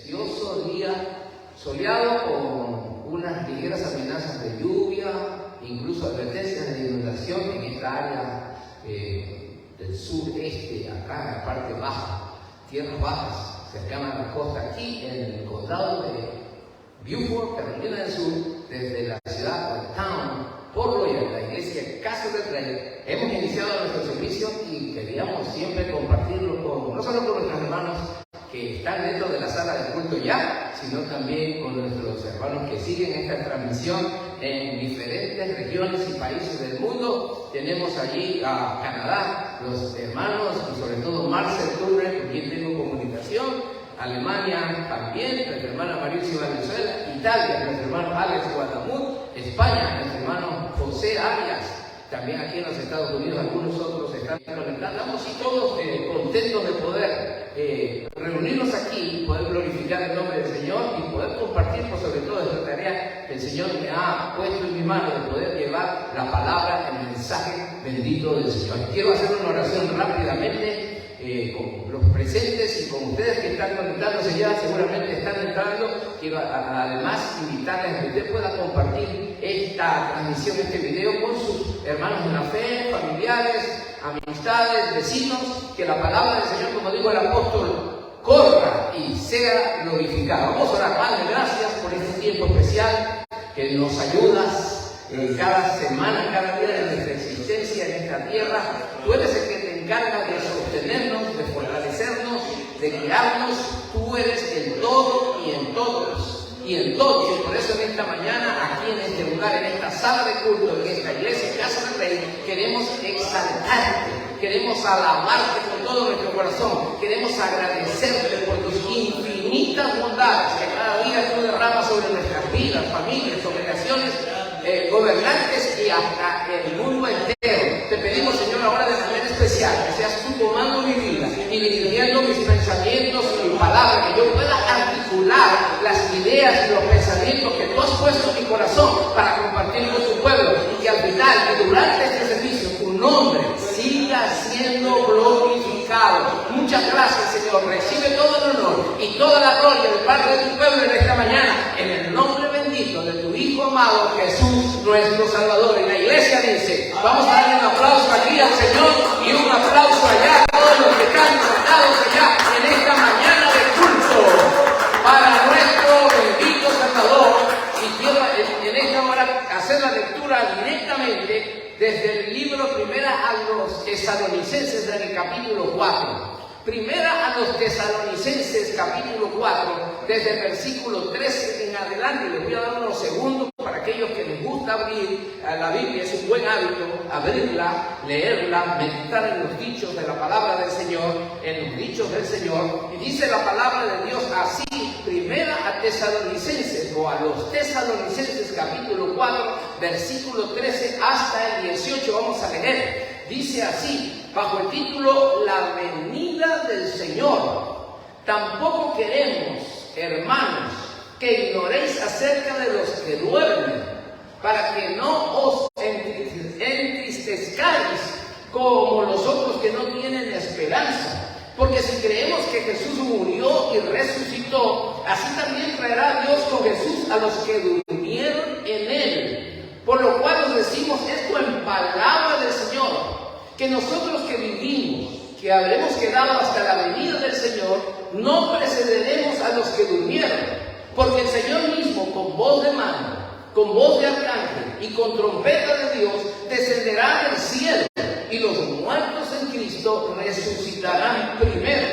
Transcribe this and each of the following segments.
precioso día soleado con unas ligeras amenazas de lluvia, incluso advertencias de inundación en esta área del sureste, acá en la parte baja, tierras bajas, cercanas a la costa, aquí en el condado de Beaufort, Carolina del Sur, desde la ciudad de Town, Port Royal, la iglesia Casa del Rey. Hemos iniciado nuestro servicio y queríamos siempre compartirlo no solo con nuestros hermanos que están dentro de la sala de culto ya, sino también con nuestros hermanos que siguen esta transmisión en diferentes regiones y países del mundo. Tenemos allí a Canadá, los hermanos y sobre todo Marcel Turner, con quien tengo comunicación, Alemania también, nuestra hermana Mauricio Valenzuela, Italia, nuestro hermano Alex Guadamut, España, nuestro hermano José Arias, también aquí en los Estados Unidos, algunos otros están conectados. Estamos y todos contentos de poder reunirnos aquí y poder glorificar el nombre del Señor y poder compartir, por sobre todo, esta tarea que el Señor me ha puesto en mi mano de poder llevar la palabra, el mensaje bendito del Señor. Quiero hacer una oración rápidamente con los presentes y con ustedes que están conectándose ya, seguramente están entrando. Quiero además invitarles a que usted pueda compartir esta transmisión, este video con sus hermanos en la fe, familiares, amistades, vecinos, que la palabra del Señor, como dijo el apóstol, corra y sea glorificada. Vamos a orar. Padre, gracias por este tiempo especial que nos ayudas cada semana, cada día de nuestra existencia en esta tierra. Tú eres el que te encargas de sostenernos, de fortalecernos, de guiarnos. Tú eres el todo y en todos. Y en todos, y por eso en esta mañana, aquí en este lugar, en esta sala de culto, en esta iglesia, Casa del Rey, queremos exaltarte, queremos alabarte con todo nuestro corazón, queremos agradecerte por tus infinitas bondades que cada día tú derramas sobre nuestras vidas, familias, congregaciones, gobernantes y hasta el mundo entero. Te pedimos, Señor, ahora de manera especial, que seas tú tomando mi vida y dirigiendo mis pensamientos y mi palabra, que yo pueda articular las ideas y los pensamientos que tú has puesto en mi corazón para compartir con tu pueblo, y que al final, que durante este servicio, tu nombre siga siendo glorificado. Muchas gracias, Señor. Recibe todo el honor y toda la gloria de parte de tu pueblo en esta mañana, en el nombre bendito de tu Hijo amado Jesús, nuestro Salvador. Y la iglesia dice, vamos a darle un aplauso aquí al Señor y un aplauso allá a todos los que están conectados allá en esta mañana de culto para nuestro bendito Salvador. Y quiero en esta hora hacer la lectura directamente desde el libro Primera a los Tesalonicenses, en el capítulo 4. Primera a los Tesalonicenses, capítulo 4, desde el versículo 13 en adelante. Les voy a dar unos segundos para aquellos que les gusta abrir la Biblia. Es un buen hábito abrirla, leerla, meditar en los dichos de la palabra del Señor, en los dichos del Señor. Y dice la palabra de Dios así: Primera a Tesalonicenses, o a los Tesalonicenses, capítulo 4, versículo 13 hasta el 18. Vamos a leer. Dice así, bajo el título La venida del Señor: Tampoco queremos, hermanos, que ignoréis acerca de los que duermen, para que no os entristezcáis como los otros que no tienen esperanza. Porque si creemos que Jesús murió y resucitó, así también traerá Dios con Jesús a los que durmieron en Él. Por lo cual os decimos esto en palabra del Señor, que nosotros que vivimos, que habremos quedado hasta la venida del Señor, no precederemos a los que durmieron. Porque el Señor mismo, con voz de mando, con voz de arcángel y con trompeta de Dios, descenderá del cielo, y los muertos en Cristo resucitarán primero.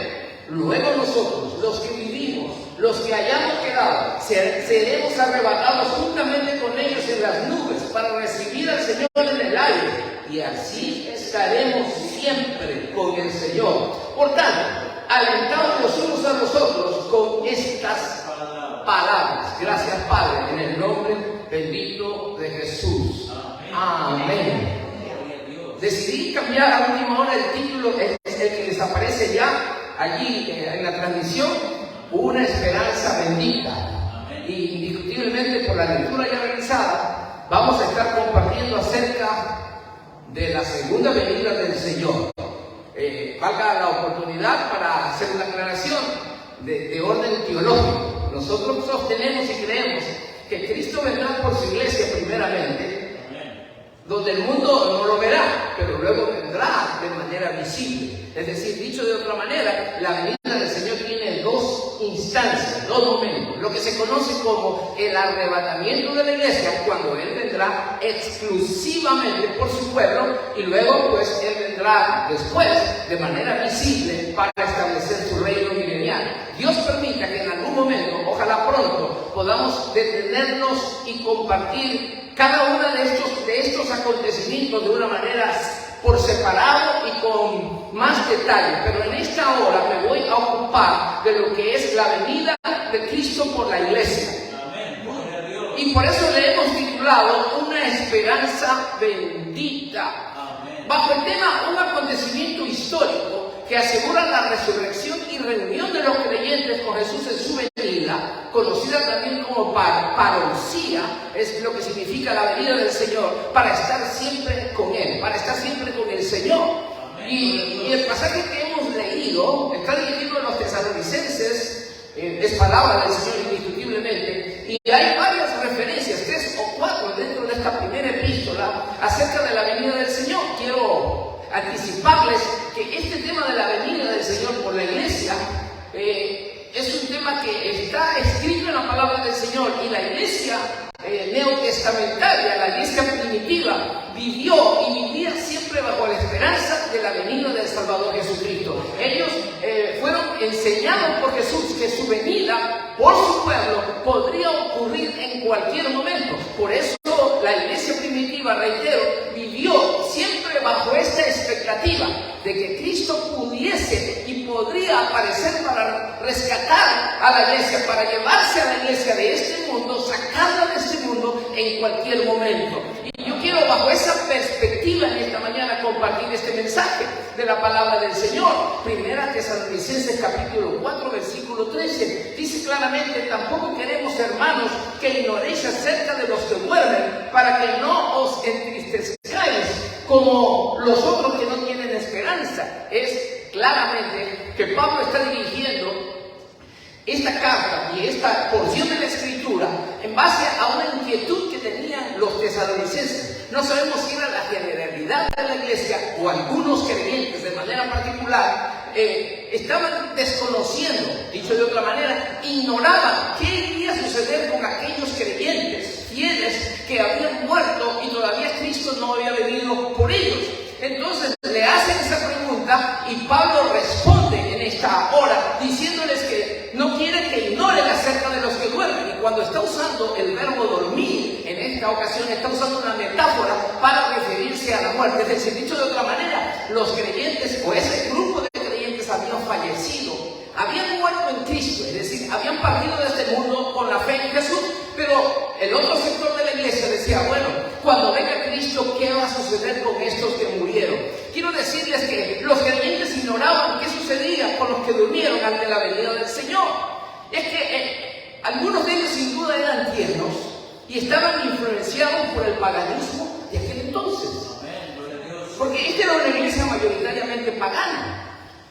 Luego nosotros, los que vivimos, los que hayamos quedado, seremos arrebatados juntamente con ellos en las nubes para recibir al Señor en el aire, y así estaremos siempre con el Señor. Por tanto, alentados los unos a los otros con estas palabras. Gracias, Padre, en el nombre bendito de Jesús. Amén. Decidí cambiar a última hora el título, es el que les aparece ya allí en la transmisión: Una esperanza bendita. Y indiscutiblemente, por la lectura ya realizada, vamos a estar compartiendo acerca de la segunda venida del Señor. Valga la oportunidad para hacer una aclaración. de orden teológico. Nosotros sostenemos y creemos que Cristo vendrá por su iglesia primeramente, donde el mundo no lo verá, pero luego vendrá de manera visible. Es decir, dicho de otra manera, la venida del Señor tiene dos instancias, dos momentos. Lo que se conoce como el arrebatamiento de la iglesia, cuando Él vendrá exclusivamente por su pueblo, y luego pues Él vendrá después de manera visible para establecer su reino milenial. Dios permita que en algún momento, ojalá pronto, podamos detenernos y compartir cada uno de estos acontecimientos de una manera por separado y con más detalle, pero en esta hora me voy a ocupar de lo que es la venida de Cristo por la iglesia. Amén. Y por eso le hemos titulado Una esperanza bendita. Amén. Bajo el tema un acontecimiento histórico que asegura la resurrección y reunión de los creyentes con Jesús en su venida, conocida también como parousia, es lo que significa la venida del Señor, para estar siempre con Él, para estar siempre con el Señor. Y el pasaje que hemos leído está dirigido a los tesalonicenses, es palabra del Señor indiscutiblemente, y hay varias referencias, 3 o 4 dentro de esta primera epístola acerca de la venida del Señor. Quiero anticiparles que este tema de la venida del Señor por la iglesia es un tema que está escrito en la palabra del Señor, y la iglesia neotestamentaria, la iglesia primitiva, vivió y vivía siempre bajo la esperanza de la venida del Salvador Jesucristo. Ellos fueron enseñados por Jesús que su venida por su pueblo podría ocurrir en cualquier momento. Por eso la iglesia primitiva, reitero, vivió siempre bajo esta expectativa de que Cristo pudiese y podría aparecer para rescatar a la iglesia, para llevarse a la iglesia de este mundo, sacarla de este mundo en cualquier momento. Y yo quiero bajo esa perspectiva en esta mañana compartir este mensaje de la palabra del Señor. Primera Tesalonicenses capítulo 4 versículo 13 dice claramente: tampoco queremos, hermanos, que ignoréis acerca de los que duermen, para que no os entristezcáis como los otros que no tienen esperanza. Es claramente que Pablo está dirigiendo esta carta y esta porción de la Escritura en base a una inquietud que tenían los tesalonicenses. No sabemos si era la generalidad de la iglesia o algunos creyentes de manera particular estaban desconociendo, dicho de otra manera, ignoraban qué iría a suceder con aquellos creyentes fieles que habían muerto y todavía Cristo no había venido por ellos. Entonces le hacen esa pregunta y Pablo responde en esta hora diciéndoles que no quiere que ignoren acerca de los que duermen. Y cuando está usando el verbo dormir, en esta ocasión está usando una metáfora para referirse a la muerte. Es decir, dicho de otra manera, los creyentes o ese grupo de creyentes habían fallecido, habían muerto en Cristo, es decir, habían partido de este mundo con la fe en Jesús. Pero el otro sector de la iglesia decía: bueno, cuando venga Cristo, ¿qué va a suceder con estos que murieron? Quiero decirles que los creyentes ignoraban qué sucedía con los que durmieron ante la venida del Señor. Es que algunos de ellos sin duda eran tiernos y estaban influenciados por el paganismo de aquel entonces. Porque esta era una iglesia mayoritariamente pagana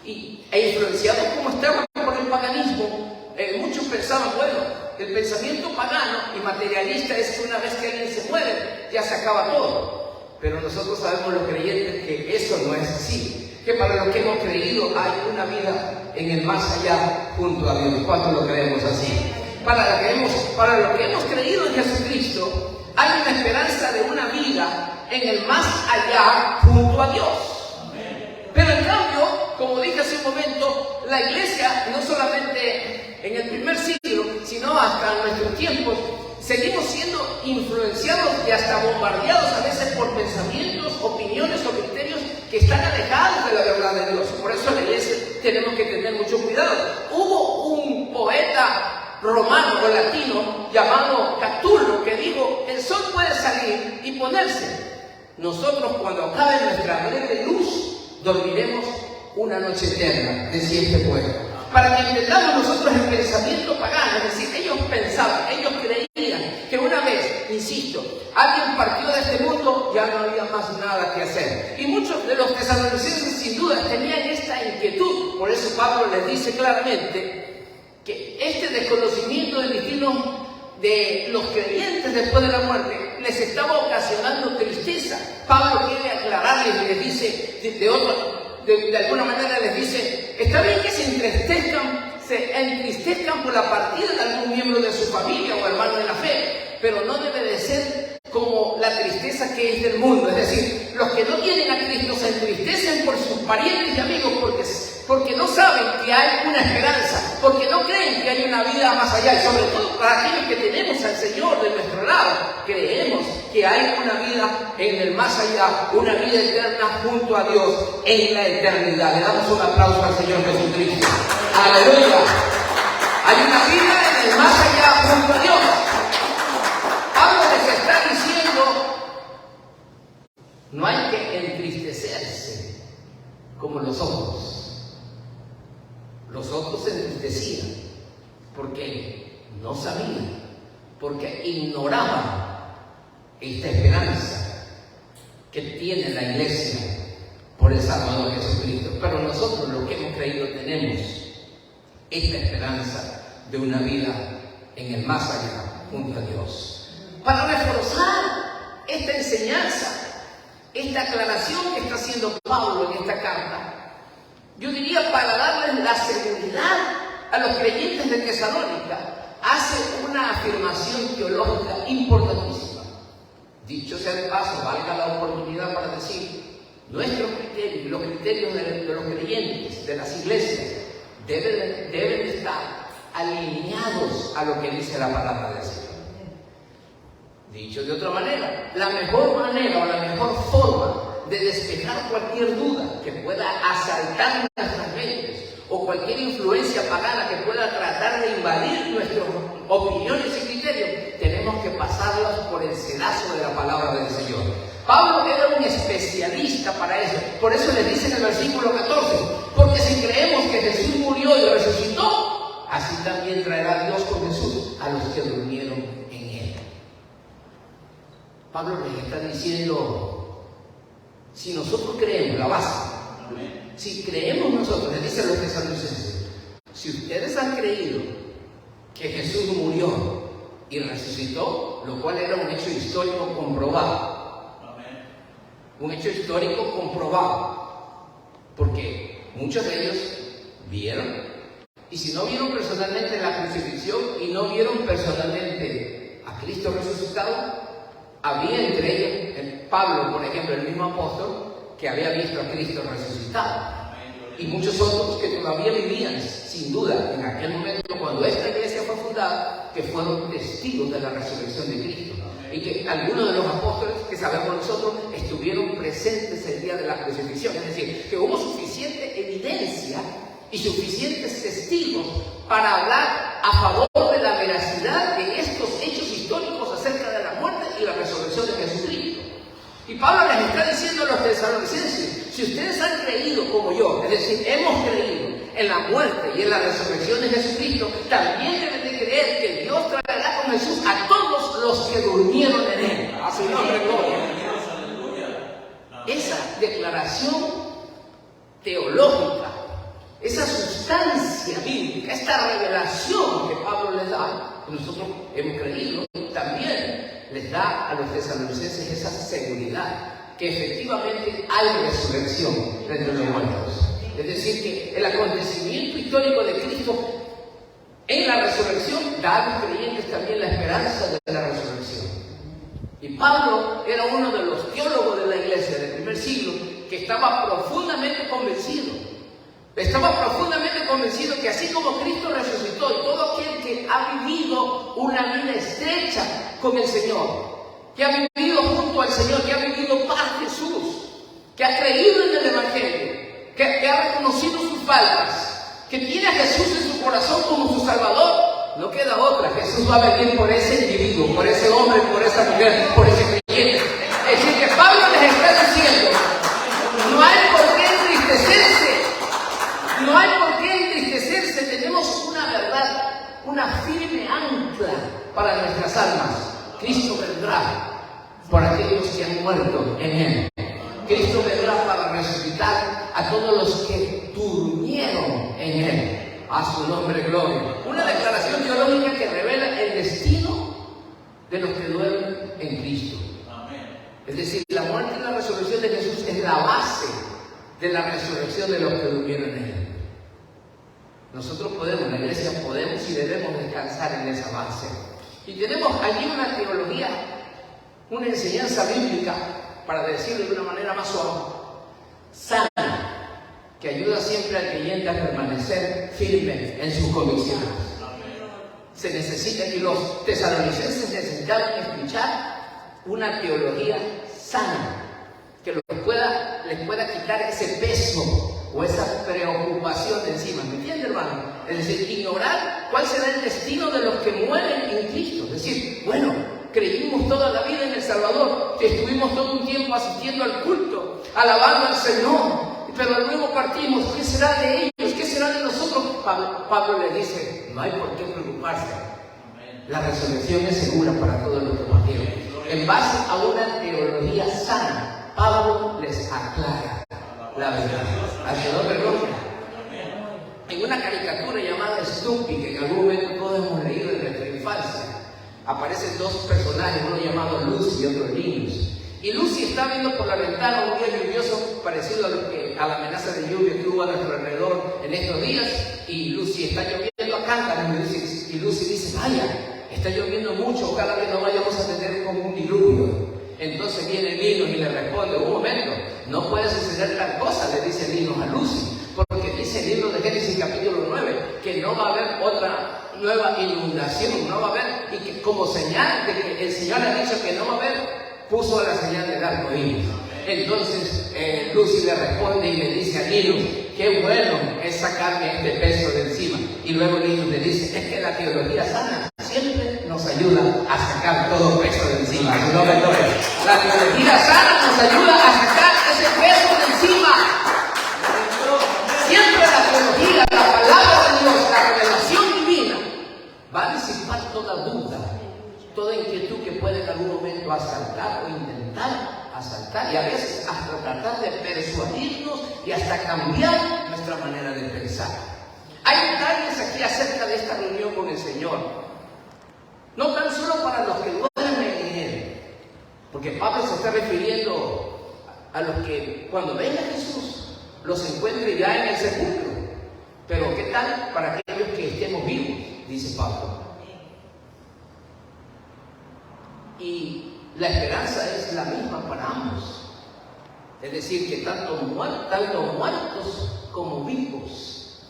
e influenciados como estaban por el paganismo. Muchos pensaban, bueno, el pensamiento pagano y materialista es que una vez que alguien se muere, ya se acaba todo. Pero nosotros sabemos, los creyentes, que eso no es así. Que para los que hemos creído hay una vida en el más allá junto a Dios. ¿Cuántos lo creemos así? Para los que hemos creído en Jesucristo, hay una esperanza de una vida en el más allá junto a Dios. Pero en cambio, como dije hace un momento, la iglesia, no solamente en el primer siglo, sino hasta nuestros tiempos, seguimos siendo influenciados y hasta bombardeados a veces por pensamientos, opiniones o criterios que están alejados de la verdad de Dios. Por eso en la iglesia tenemos que tener mucho cuidado. Hubo un poeta romano o latino llamado Catulo que dijo: el sol puede salir y ponerse. Nosotros, cuando acabe nuestra breve luz, dormiremos una noche eterna, decía este poeta. Para que entendamos nosotros el pensamiento pagano, es decir, ellos pensaban, ellos creían que una vez, insisto, alguien partió de este mundo, ya no había más nada que hacer. Y muchos de los tesalonicenses sin duda tenían esta inquietud. Por eso Pablo les dice claramente: que este desconocimiento del destino de los creyentes después de la muerte les estaba ocasionando tristeza. Pablo quiere aclararles y les dice, de alguna manera les dice, está bien que se entristezcan por la partida de algún miembro de su familia o hermano de la fe, pero no debe de ser como la tristeza que es del mundo. Es decir, los que no tienen a Cristo se entristecen por sus parientes y amigos porque no saben que hay una esperanza, porque no creen que hay una vida más allá, y sobre todo para aquellos que tenemos al Señor de nuestro lado, creemos que hay una vida en el más allá, una vida eterna junto a Dios en la eternidad. Le damos un aplauso al Señor Jesucristo. ¡Aleluya! Hay una vida en el más allá junto a Dios. Pablo les está diciendo, no hay que entristecerse como los otros. Los otros se entristecían porque no sabían, porque ignoraban esta esperanza que tiene la iglesia por el Salvador Jesucristo. Pero nosotros, los que hemos creído, tenemos esta esperanza de una vida en el más allá junto a Dios. Para reforzar esta enseñanza, esta aclaración que está haciendo Pablo en esta carta, yo diría, para darles la seguridad a los creyentes de Tesalónica, hace una afirmación teológica importantísima. Dicho sea de paso, valga la oportunidad para decir, nuestros criterios, los criterios de los creyentes, de las iglesias, deben estar alineados a lo que dice la palabra del Señor. Dicho de otra manera, la mejor manera o la mejor forma de despejar cualquier duda que pueda asaltar nuestras mentes o cualquier influencia pagana que pueda tratar de invadir nuestras opiniones y criterios, tenemos que pasarlas por el sedazo de la palabra del Señor. Pablo era un especialista para eso. Por eso le dice en el versículo 14, porque si creemos que Jesús murió y resucitó, así también traerá Dios con Jesús a los que durmieron en Él. Pablo les está diciendo, si nosotros creemos, la base, si creemos nosotros, les dice a los tesalonicenses, si ustedes han creído que Jesús murió y resucitó, lo cual era un hecho histórico comprobado, un hecho histórico comprobado, porque muchos de ellos vieron, y si no vieron personalmente la crucifixión y no vieron personalmente a Cristo resucitado, había entre ellos, Pablo, por ejemplo, el mismo apóstol, que había visto a Cristo resucitado. Y muchos otros que todavía vivían, sin duda, en aquel momento, cuando esta iglesia fue fundada, que fueron testigos de la resurrección de Cristo. Y que algunos de los apóstoles, que sabemos nosotros, estuvieron presentes el día de la crucifixión. Es decir, que hubo suficiente evidencia y suficientes testigos para hablar a favor de la veracidad de estos hechos históricos acerca de la muerte y la resurrección de Jesucristo. Y Pablo les está diciendo a los tesalonicenses, si ustedes han creído como yo, es decir, hemos creído en la muerte y en la resurrección de Jesucristo, también deben de creer que Dios traerá con Jesús a todos los que durmieron en Él. A su nombre, gloria. Esa declaración teológica, esa sustancia bíblica, esta revelación que Pablo les da, que nosotros hemos creído, también les da a los tesalonicenses esa seguridad que efectivamente hay resurrección de entre los muertos. Es decir, que el acontecimiento histórico de Cristo en la resurrección da a los creyentes también la esperanza de la resurrección. Y Pablo era uno de los teólogos de la iglesia del primer siglo que estaba profundamente convencido. Estaba profundamente convencido que así como Cristo resucitó y todo aquel que ha vivido una vida estrecha con el Señor, que ha vivido junto al Señor, que ha vivido para Jesús, que ha creído en el Evangelio, que ha reconocido sus faltas, que tiene a Jesús en su corazón como su Salvador, no queda otra. Jesús va a venir por ese individuo, por ese hombre, por esa mujer, por ese creyente. Es decir, que Pablo les está diciendo, no hay por qué entristecerse. No hay por qué entristecerse, tenemos una verdad, una firme ancla para nuestras almas. Cristo vendrá por aquellos que han muerto en Él. Cristo vendrá para resucitar a todos los que durmieron en Él. A su nombre, gloria. Una declaración teológica que revela el destino de los que duermen en Cristo. Es decir, la muerte y la resurrección de Jesús es la base de la resurrección de los que durmieron en Él. Nosotros podemos, la iglesia podemos y debemos descansar en esa base. Y tenemos allí una teología, una enseñanza bíblica, para decirlo de una manera más suave, sana, que ayuda siempre al creyente a permanecer firme en sus convicciones. Se necesita, y los tesalonicenses necesitaban escuchar una teología sana, que les pueda quitar ese peso o esa preocupación de encima. ¿Me entiende, hermano? Es decir, ignorar cuál será el destino de los que mueren en Cristo. Es decir, bueno, creímos toda la vida en el Salvador, estuvimos todo un tiempo asistiendo al culto, alabando al Señor, pero luego partimos. ¿Qué será de ellos? ¿Qué será de nosotros? Pablo le dice, no hay por qué preocuparse. La resurrección es segura para todos los que partieron. En base a una teología sana, Pablo les aclara la verdad. Al Señor, perdón. En una caricatura llamada Snoopy, que en algún momento todos hemos leído en nuestra infancia, aparecen dos personajes, uno llamado Lucy y otro Linus. Y Lucy está viendo por la ventana un día lluvioso parecido a la amenaza de lluvia que hubo a nuestro alrededor en estos días. Y Lucy está lloviendo a cántaros. Y Lucy dice, vaya, está lloviendo mucho, ojalá que no vayamos a tener como un diluvio. Entonces viene Linus y le responde, un momento, no puede suceder tal cosa, le dice Linus a Lucy, porque dice el libro de Génesis capítulo 9, que no va a haber otra nueva inundación, no va a haber, y que como señal de que el Señor ha dicho que no va a haber, puso la señal del arco iris. Entonces Lucy le responde y le dice a Linus, qué bueno es sacarme este peso de encima. Y luego Linus le dice, es que la teología sana siempre nos ayuda a sacar todo peso de encima. La teología sana nos ayuda a sacar ese peso de encima. Siempre la teología, la palabra de Dios, la revelación divina, va a disipar toda duda, toda inquietud que puede en algún momento asaltar o intentar asaltar, y a veces hasta tratar de persuadirnos y hasta cambiar nuestra manera de pensar. Hay detalles aquí acerca de esta reunión con el Señor, no tan solo para los que duermen en Él, porque Pablo se está refiriendo a los que cuando venga Jesús los encuentre ya en el sepulcro. Pero ¿qué tal para aquellos que estemos vivos? Dice Pablo. Y la esperanza es la misma para ambos. Es decir, que tanto muertos como vivos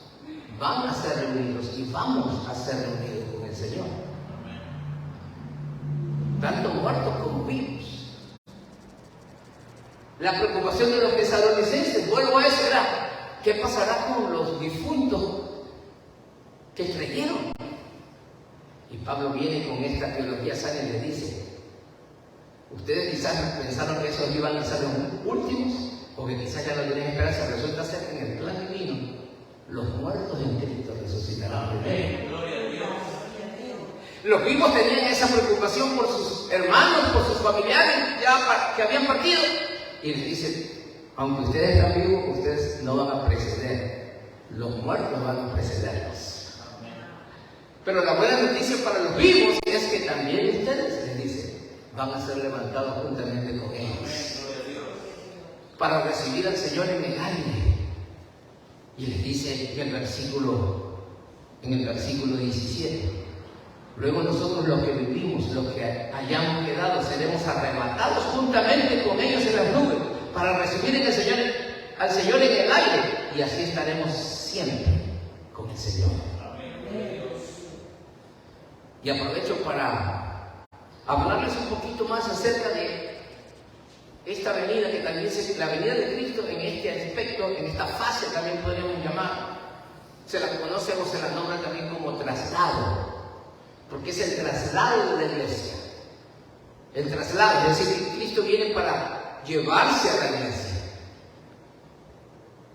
van a ser reunidos y vamos a ser reunidos con el Señor. Tanto muertos como vivos. La preocupación de los tesalonicenses, vuelvo a eso, era ¿qué pasará con los difuntos que creyeron? Y Pablo viene con esta teología sana y les dice, ustedes quizás pensaron que esos iban a ser los últimos, o que quizás ya no tienen esperanza. Resulta ser que en el plan divino los muertos en Cristo resucitarán primero. Los vivos tenían esa preocupación por sus hermanos, por sus familiares ya que habían partido. Y les dice, aunque ustedes están vivos, ustedes no van a preceder. Los muertos van a precederlos. Pero la buena noticia para los vivos es que también ustedes, les dice, van a ser levantados juntamente con ellos para recibir al Señor en el aire. Y les dice en el versículo 17, luego nosotros los que vivimos, los que hayamos quedado, seremos arrebatados juntamente con ellos en las nubes para recibir al Señor en el aire, y así estaremos siempre con el Señor. Y aprovecho para hablarles un poquito más acerca de esta venida, que también es la venida de Cristo en este aspecto, en esta fase también podríamos llamar, se la conoce o se la nombra también como traslado, porque es el traslado de la iglesia. El traslado, es decir, que Cristo viene para llevarse a la iglesia.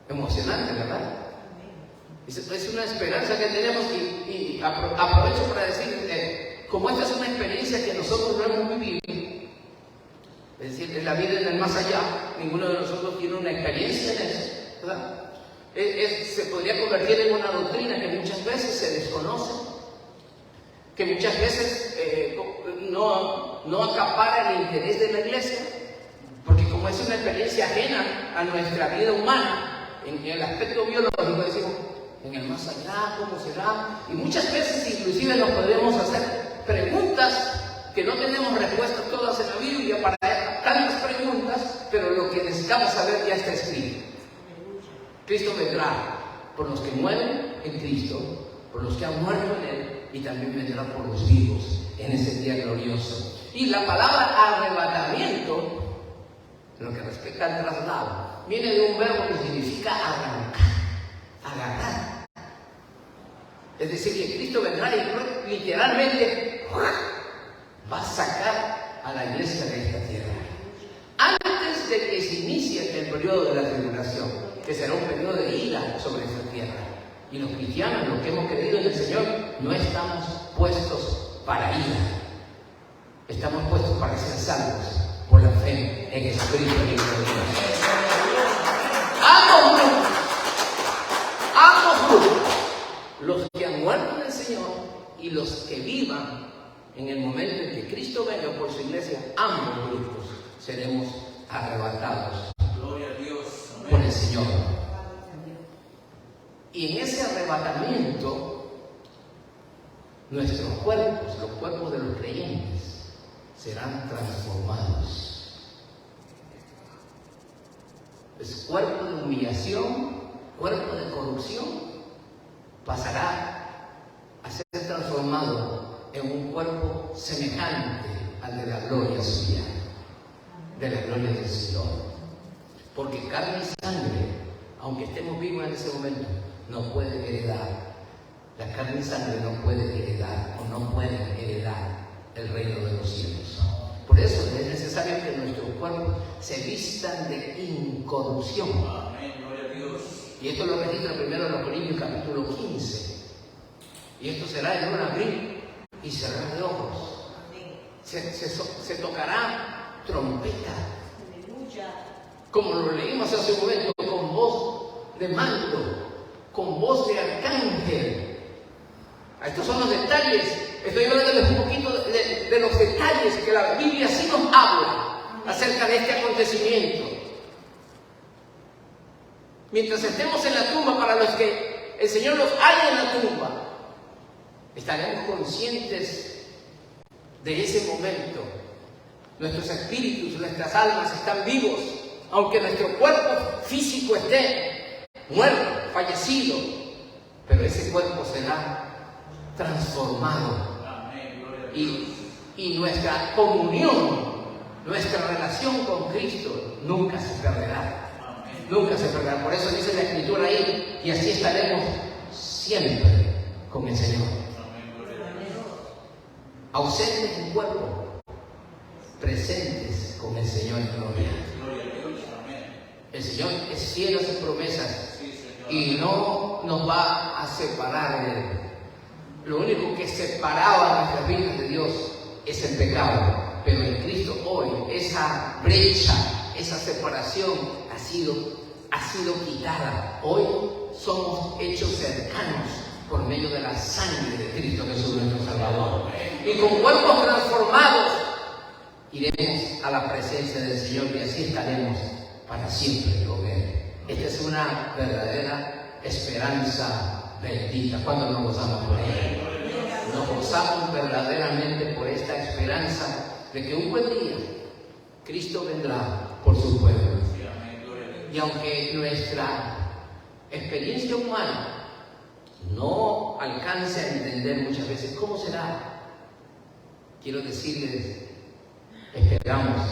Emocionante, ¿verdad? Es una esperanza que tenemos, y aprovecho para decir, como esta es una experiencia que nosotros no hemos vivido, es decir, en la vida en el más allá, ninguno de nosotros tiene una experiencia en eso, ¿verdad? se podría convertir en una doctrina que muchas veces se desconoce, que muchas veces no acapara el interés de la iglesia, porque como es una experiencia ajena a nuestra vida humana, en el aspecto biológico decimos, en el más allá, ¿cómo será? Y muchas veces inclusive nos podemos hacer preguntas que no tenemos respuestas todas en la Biblia para tantas preguntas, pero lo que necesitamos saber ya está escrito. Cristo vendrá por los que mueren en Cristo, por los que han muerto en Él, y también vendrá por los vivos en ese día glorioso. Y la palabra arrebatamiento, en lo que respecta al traslado, viene de un verbo que significa arrancar, agarrar. Es decir, que Cristo vendrá y literalmente va a sacar a la iglesia de esta tierra. Antes de que se inicie el periodo de la tribulación, que será un periodo de ira sobre esta tierra. Y los cristianos, los que hemos creído en el Señor, no estamos puestos para ira. Estamos puestos para ser salvos por la fe en Jesucristo y en Dios. Ambos grupos, los que han muerto en el Señor y los que vivan en el momento en que Cristo venga por su iglesia, ambos grupos seremos arrebatados. Gloria a Dios. Amén. Por el Señor. Y en ese arrebatamiento, nuestros cuerpos, los cuerpos de los creyentes, serán transformados. Es cuerpo de humillación, cuerpo de corrupción, pasará a ser transformado en un cuerpo semejante al de la gloria suya, de la gloria del Señor. Porque carne y sangre, aunque estemos vivos en ese momento, no pueden heredar. La carne y sangre no pueden heredar o no pueden heredar el reino de los cielos. Por eso es necesario que nuestros cuerpos se vistan de incorrupción. Amén, gloria a Dios. Y esto lo registra primero en los Corintios capítulo 15. Y esto será en un abrir y cerrar de ojos. Se tocará trompeta. Como lo leímos hace un momento, con voz de mando, con voz de arcángel. Estos son los detalles. Estoy hablándoles un poquito de los detalles que la Biblia sí nos habla acerca de este acontecimiento. Mientras estemos en la tumba, para los que el Señor los haya en la tumba, estaremos conscientes de ese momento. Nuestros espíritus, nuestras almas están vivos, aunque nuestro cuerpo físico esté muerto, fallecido, pero ese cuerpo será transformado. Y nuestra comunión, nuestra relación con Cristo nunca se perderá. Nunca se perderá. Por eso dice la Escritura ahí, y así estaremos siempre con el Señor. Ausentes en cuerpo, presentes con el Señor en gloria. El Señor es fiel a sus promesas y no nos va a separar de Él. Lo único que separaba a nuestras vidas de Dios es el pecado, pero en Cristo hoy esa brecha, esa separación ha sido quitada. Hoy somos hechos cercanos por medio de la sangre de Cristo Jesús nuestro Salvador. Y con cuerpos transformados iremos a la presencia del Señor y así estaremos para siempre con Él. Esta es una verdadera esperanza bendita. ¿Cuándo nos gozamos por ella? Nos gozamos verdaderamente por esta esperanza de que un buen día Cristo vendrá por su pueblo. Y aunque nuestra experiencia humana no alcance a entender muchas veces cómo será, quiero decirles, esperamos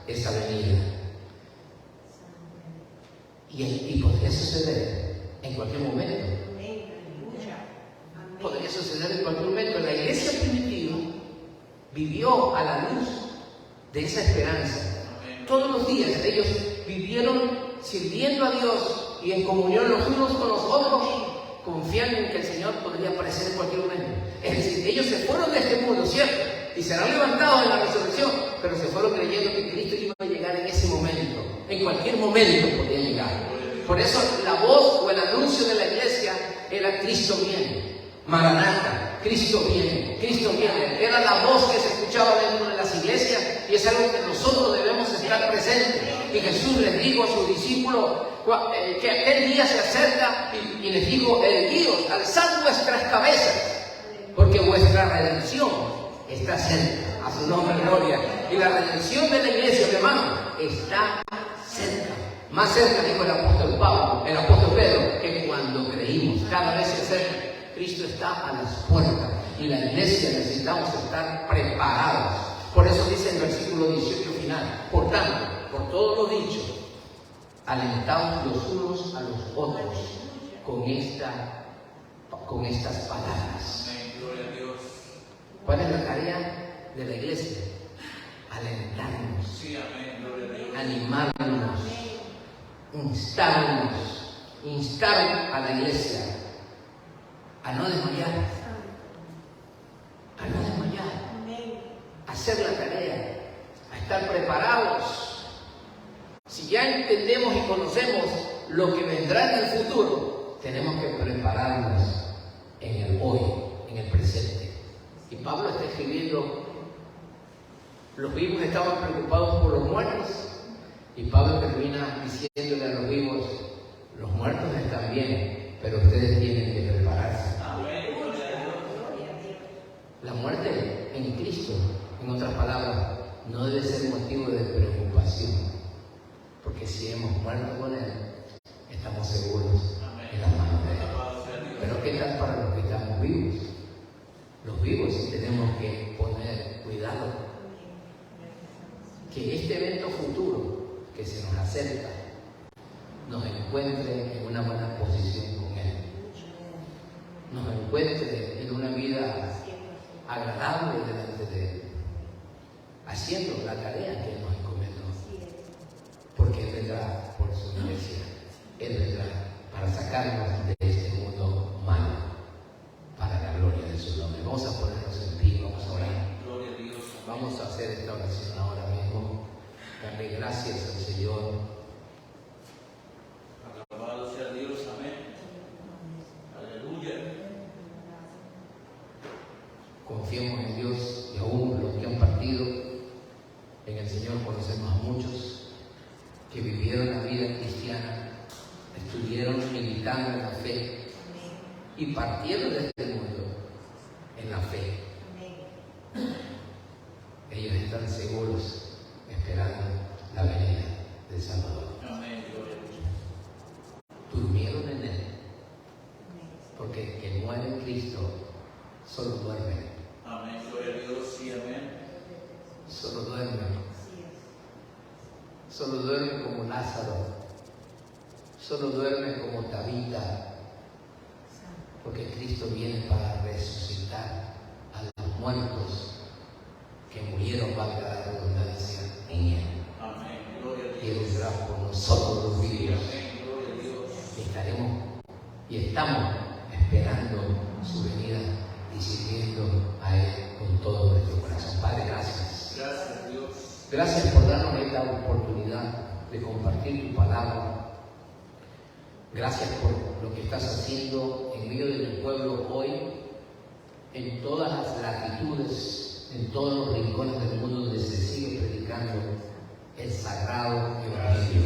esa venida. Y podría suceder en cualquier momento. Podría suceder en cualquier momento. La iglesia primitiva vivió a la luz de esa esperanza. Todos los días ellos vivieron sirviendo a Dios y en comunión los unos con los otros, confiando en que el Señor podría aparecer en cualquier momento. Es decir, ellos se fueron de este mundo, ¿cierto? Y serán levantados en la resurrección, pero se fueron creyendo que Cristo iba a llegar en ese momento. En cualquier momento podía llegar. Por eso la voz o el anuncio Cristo viene. Maranata, Cristo viene, Cristo viene. Era la voz que se escuchaba dentro de las iglesias y es algo que nosotros debemos estar presentes. Y Jesús les dijo a sus discípulos que aquel día se acerca y les dijo: erguíos, alzad vuestras cabezas, porque vuestra redención está cerca. A su nombre, gloria. Y la redención de la iglesia, mi hermano, está cerca. Más cerca, dijo el apóstol Pablo, el apóstol Pedro, que cuando creímos. Cada vez se acerca. Cristo está a las puertas y la iglesia necesitamos estar preparados. Por eso dice en el versículo 18 final: por tanto, por todo lo dicho, alentaos los unos a los otros con estas palabras. ¿Cuál es la tarea de la iglesia? Alentarnos, animarnos, instar a la iglesia a no desmayar, a hacer la tarea, a estar preparados. Si ya entendemos y conocemos lo que vendrá en el futuro, tenemos que prepararnos en el hoy, en el presente. Y Pablo está escribiendo: los vivos estaban preocupados por los muertos, y Pablo termina diciéndole a los vivos: los muertos están bien, pero ustedes tienen que prepararse. La muerte en Cristo, en otras palabras, no debe ser motivo de preocupación, porque si hemos muerto con Él, estamos seguros en las manos de Él. Pero ¿qué tal para los que estamos vivos? Los vivos sí tenemos que poner cuidado, que este evento futuro que se nos acerca nos encuentre en una buena posición con Él, nos encuentre en una vida agradable delante de Él, haciendo la tarea que Él nos encomendó, porque Él vendrá por su iglesia, Él vendrá para sacarnos de este mundo malo, para la gloria de su nombre. Vamos a ponernos en pie, vamos a orar, vamos a hacer esta oración ahora mismo, darle gracias al Señor. Alabado sea Dios, amén. Aleluya. Confiemos en Dios, y aún los que han partido en el Señor conocemos a muchos que vivieron la vida cristiana, estuvieron militando en la fe y partieron de este mundo en la fe. Ellos están seguros esperando la venida del Salvador. Durmieron en Él, porque el que muere en Cristo solo duerme. Amén, gloria a Dios, sí, amén. Solo duerme. Solo duerme como Lázaro. Solo duerme como Tabita. Porque Cristo viene para resucitar a los muertos que murieron, valga la redundancia, en Él. Amén, gloria a Dios. Y Él vendrá por nosotros los vivos. Amén, gloria a Dios. Y estaremos y estamos esperando su venida y sirviendo a Él con todo nuestro corazón. Padre, gracias. Gracias, Dios. Gracias por darnos esta oportunidad de compartir tu palabra. Gracias por lo que estás haciendo en medio de tu pueblo hoy, en todas las latitudes, en todos los rincones del mundo donde se sigue predicando el sagrado Evangelio.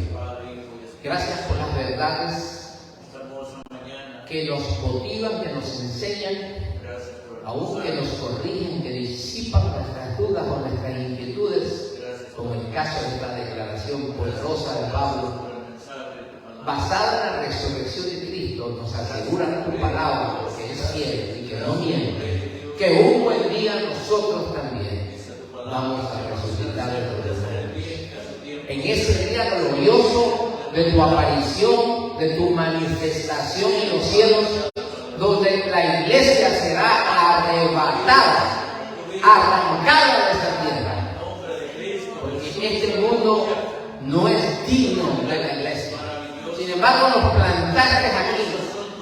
Gracias por las verdades que nos motivan, que nos enseñan, aún que nos corrigen, que disipan nuestras dudas o nuestras inquietudes, como el caso de esta declaración poderosa de Pablo, basada en la resurrección de Cristo, nos asegura tu palabra, que es fiel y que no miente, que un buen día nosotros también vamos a resucitar de los muertos. En ese día glorioso de tu aparición, de tu manifestación en los cielos, donde la iglesia será arrebatada, arrancada de esta tierra, porque este mundo no es digno de la iglesia. Sin embargo, nos plantaste aquí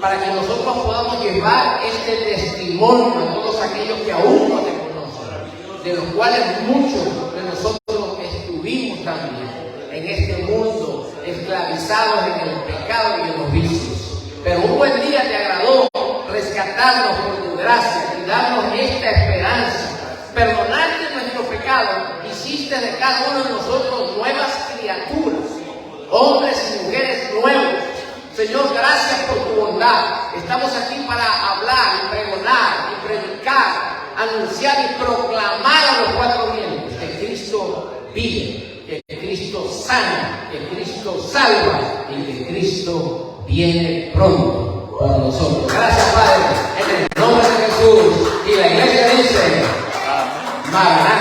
para que nosotros podamos llevar este testimonio a todos aquellos que aún no te conocen, de los cuales muchos de nosotros estuvimos también en este mundo, esclavizados en el pecado y en los vicios. Pero un buen día te agradó mostrarnos por tu gracia y darnos esta esperanza. Perdonaste nuestros pecados, hiciste de cada uno de nosotros nuevas criaturas, hombres y mujeres nuevos. Señor, gracias por tu bondad. Estamos aquí para hablar y pregonar y predicar, anunciar y proclamar a los cuatro vientos que Cristo vive, que Cristo sana, que Cristo salva y que Cristo viene pronto por nosotros. Gracias, Padre, en el nombre de Jesús. Y la iglesia dice, Maranatha.